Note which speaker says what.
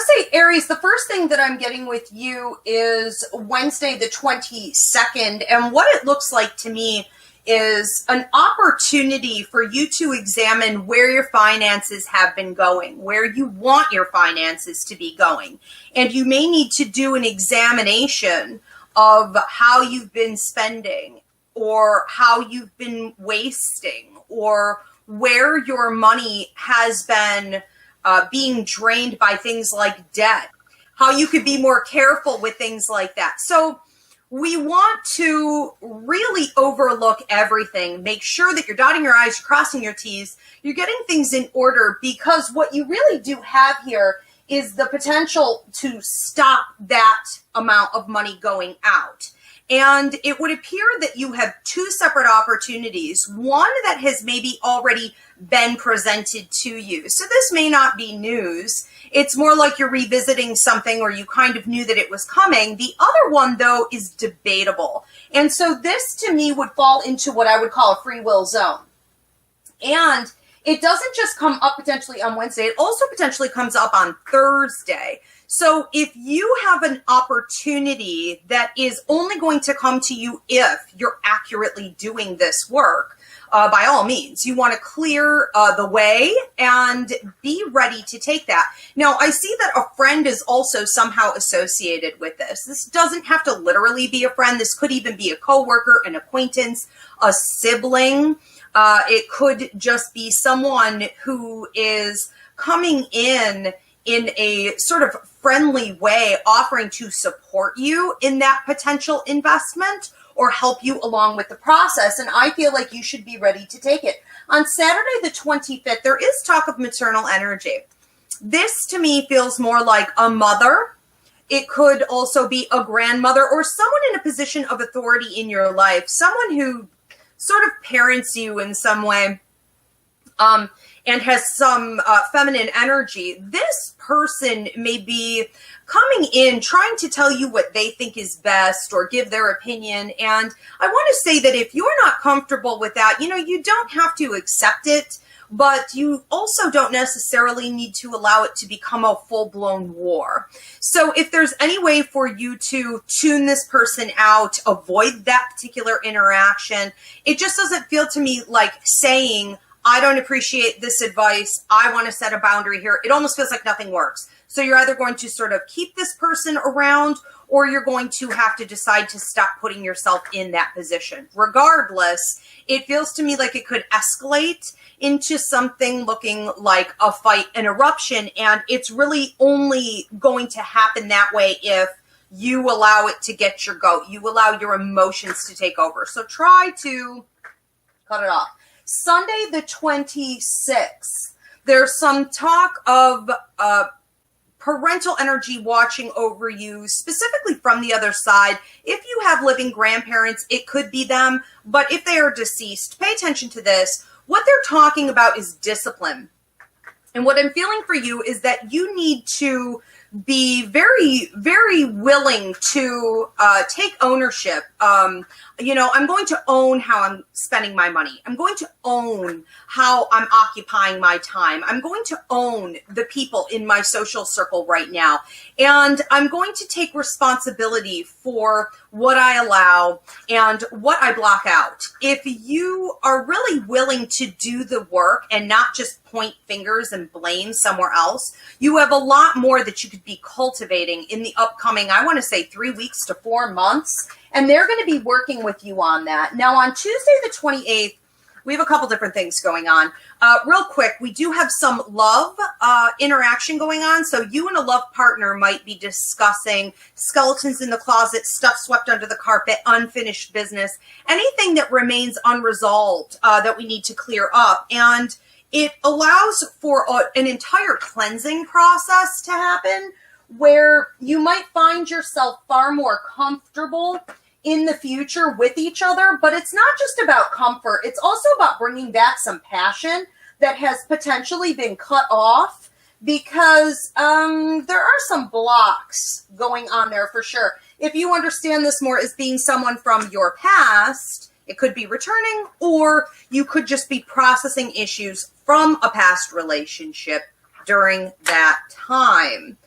Speaker 1: want to say, Aries, the first thing that I'm getting with you is Wednesday the 22nd. And what it looks like to me is an opportunity for you to examine where your finances have been going, where you want your finances to be going. And you may need to do an examination of how you've been spending or how you've been wasting or where your money has been being drained by things like debt, how you could be more careful with things like that. So we want to really overlook everything, make sure that you're dotting your I's, you're crossing your T's, you're getting things in order, because what you really do have here is the potential to stop that amount of money going out. And it would appear that you have two separate opportunities, one that has maybe already been presented to you. So this may not be news. It's more like you're revisiting something or you kind of knew that it was coming. The other one, though, is debatable. And so this, to me, would fall into what I would call a free will zone. And it doesn't just come up potentially on Wednesday. It also potentially comes up on Thursday. So if you have an opportunity that is only going to come to you if you're accurately doing this work, by all means, you want to clear the way and be ready to take that. Now, I see that a friend is also somehow associated with this. This doesn't have to literally be a friend. This could even be a coworker, an acquaintance, a sibling. It could just be someone who is coming in a sort of friendly way, offering to support you in that potential investment or help you along with the process. And I feel like you should be ready to take it. On Saturday, the 25th, there is talk of maternal energy. This to me feels more like a mother. It could also be a grandmother or someone in a position of authority in your life, someone who sort of parents you in some way, and has some feminine energy. This person may be coming in trying to tell you what they think is best or give their opinion. And I want to say that if you're not comfortable with that, you don't have to accept it, but you also don't necessarily need to allow it to become a full-blown war. So if there's any way for you to tune this person out, avoid that particular interaction, it just doesn't feel to me like saying, I don't appreciate this advice, I want to set a boundary here. It almost feels like nothing works. So you're either going to sort of keep this person around or you're going to have to decide to stop putting yourself in that position. Regardless, it feels to me like it could escalate into something looking like a fight, an eruption, and it's really only going to happen that way if you allow it to get your goat. You allow your emotions to take over. So try to cut it off. Sunday the 26th, there's some talk of parental energy watching over you, specifically from the other side. If you have living grandparents, it could be them, but if they are deceased, pay attention to this. What they're talking about is discipline. And what I'm feeling for you is that you need to be very, very willing to take ownership. I'm going to own how I'm spending my money. I'm going to own how I'm occupying my time. I'm going to own the people in my social circle right now. And I'm going to take responsibility for what I allow and what I block out. If you are really willing to do the work and not just point fingers and blame somewhere else, you have a lot more that you could be cultivating in the upcoming, I want to say 3 weeks to 4 months. And they're going to be working with you on that. Now, on Tuesday, the 28th, we have a couple different things going on. Real quick, we do have some love interaction going on. So you and a love partner might be discussing skeletons in the closet, stuff swept under the carpet, unfinished business, anything that remains unresolved that we need to clear up. And it allows for an entire cleansing process to happen where you might find yourself far more comfortable in the future with each other. But it's not just about comfort. It's also about bringing back some passion that has potentially been cut off because there are some blocks going on there for sure. If you understand this more as being someone from your past, it could be returning, or you could just be processing issues from a past relationship during that time.